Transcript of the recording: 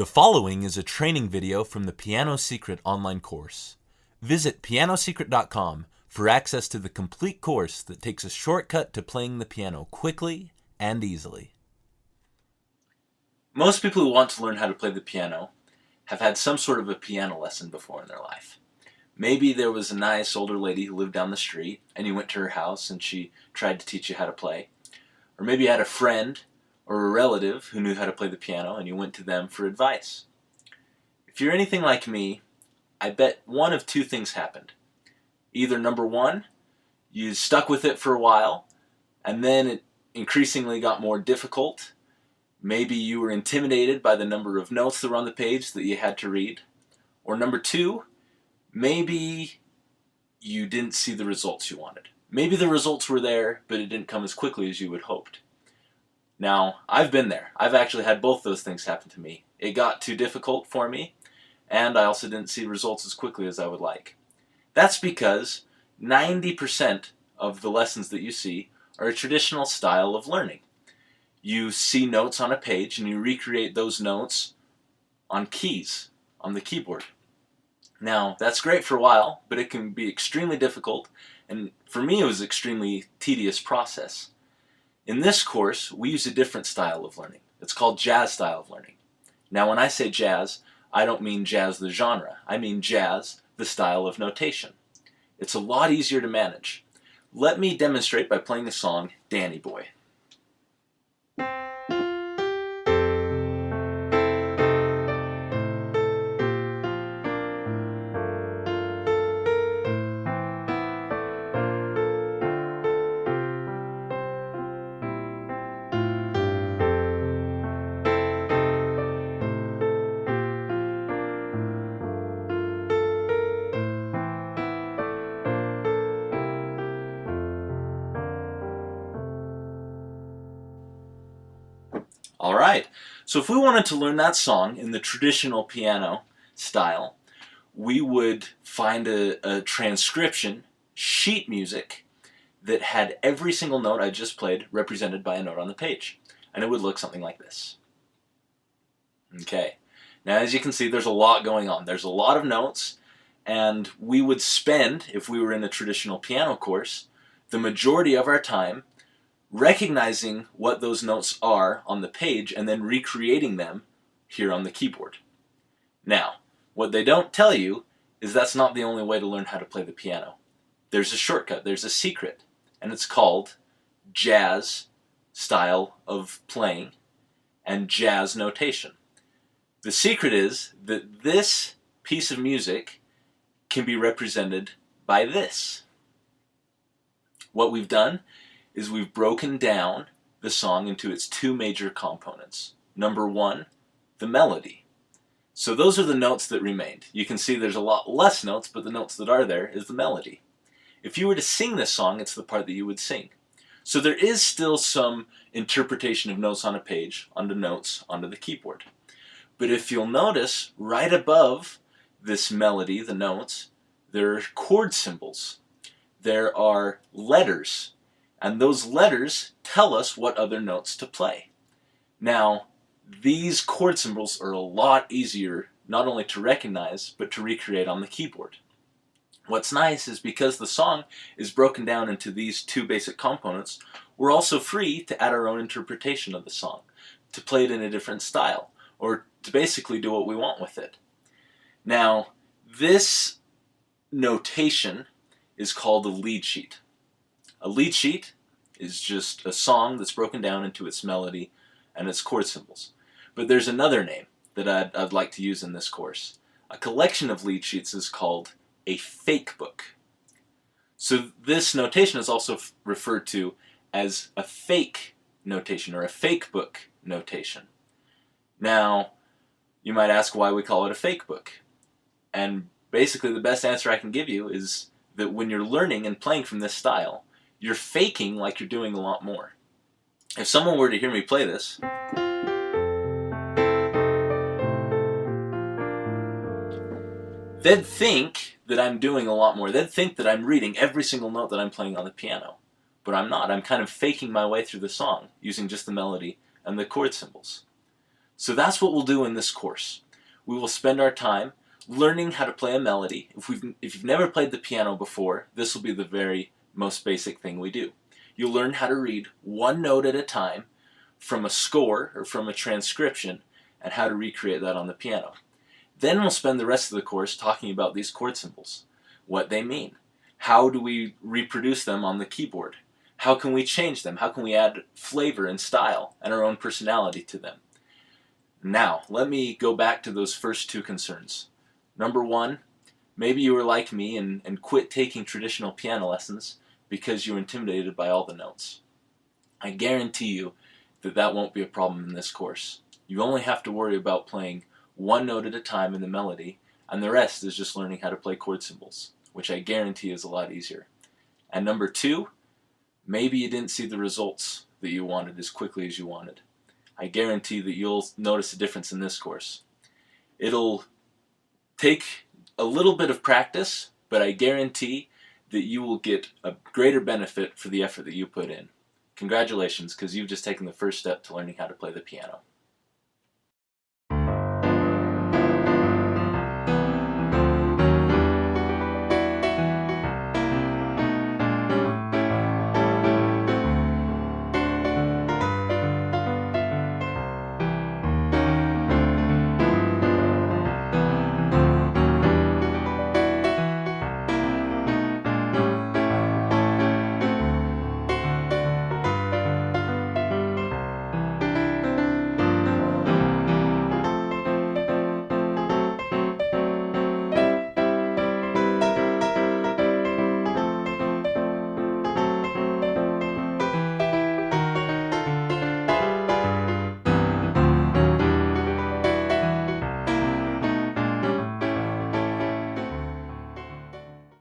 The following is a training video from the Piano Secret online course. Visit pianosecret.com for access to the complete course that takes a shortcut to playing the piano quickly and easily. Most people who want to learn how to play the piano have had some sort of a piano lesson before in their life. Maybe there was a nice older lady who lived down the street and you went to her house and she tried to teach you how to play. Or maybe you had a friend or a relative who knew how to play the piano and you went to them for advice. If you're anything like me, I bet one of two things happened. Either number one, you stuck with it for a while and then it increasingly got more difficult. Maybe you were intimidated by the number of notes that were on the page that you had to read. Or number two, maybe you didn't see the results you wanted. Maybe the results were there, but it didn't come as quickly as you had hoped. Now, I've been there. I've actually had both those things happen to me. It got too difficult for me, and I also didn't see results as quickly as I would like. That's because 90% of the lessons that you see are a traditional style of learning. You see notes on a page and you recreate those notes on keys on the keyboard. Now, that's great for a while, but it can be extremely difficult, and for me it was an extremely tedious process. In this course, we use a different style of learning. It's called jazz style of learning. Now, when I say jazz, I don't mean jazz the genre. I mean jazz, the style of notation. It's a lot easier to manage. Let me demonstrate by playing the song Danny Boy. Alright, so if we wanted to learn that song in the traditional piano style, we would find a transcription, sheet music, that had every single note I just played represented by a note on the page. And it would look something like this. Okay, now as you can see there's a lot going on. There's a lot of notes, and we would spend, if we were in a traditional piano course, the majority of our time recognizing what those notes are on the page and then recreating them here on the keyboard. Now, what they don't tell you is that's not the only way to learn how to play the piano. There's a shortcut, there's a secret, and it's called jazz style of playing and jazz notation. The secret is that this piece of music can be represented by this. What we've done is we've broken down the song into its two major components. Number one, the melody. So those are the notes that remained. You can see there's a lot less notes, but the notes that are there is the melody. If you were to sing this song, it's the part that you would sing. So there is still some interpretation of notes on a page onto notes onto the keyboard. But if you'll notice, right above this melody, the notes, there are chord symbols. There are letters. And those letters tell us what other notes to play. Now, these chord symbols are a lot easier not only to recognize, but to recreate on the keyboard. What's nice is because the song is broken down into these two basic components, we're also free to add our own interpretation of the song, to play it in a different style, or to basically do what we want with it. Now, this notation is called a lead sheet. A lead sheet is just a song that's broken down into its melody and its chord symbols. But there's another name that I'd like to use in this course. A collection of lead sheets is called a fake book. So this notation is also referred to as a fake notation or a fake book notation. Now, you might ask why we call it a fake book. And basically the best answer I can give you is that when you're learning and playing from this style, you're faking like you're doing a lot more. If someone were to hear me play this, they'd think that I'm doing a lot more. They'd think that I'm reading every single note that I'm playing on the piano. But I'm not. I'm kind of faking my way through the song using just the melody and the chord symbols. So that's what we'll do in this course. We will spend our time learning how to play a melody. If you've never played the piano before, this will be the very most basic thing we do. You'll learn how to read one note at a time from a score or from a transcription and how to recreate that on the piano. Then we'll spend the rest of the course talking about these chord symbols, what they mean. How do we reproduce them on the keyboard? How can we change them? How can we add flavor and style and our own personality to them? Now, let me go back to those first two concerns. Number one, maybe you were like me and quit taking traditional piano lessons because you were intimidated by all the notes. I guarantee you that that won't be a problem in this course. You only have to worry about playing one note at a time in the melody, and the rest is just learning how to play chord symbols, which I guarantee is a lot easier. And number two, maybe you didn't see the results that you wanted as quickly as you wanted. I guarantee that you'll notice a difference in this course. It'll take a little bit of practice, but I guarantee that you will get a greater benefit for the effort that you put in. Congratulations, because you've just taken the first step to learning how to play the piano.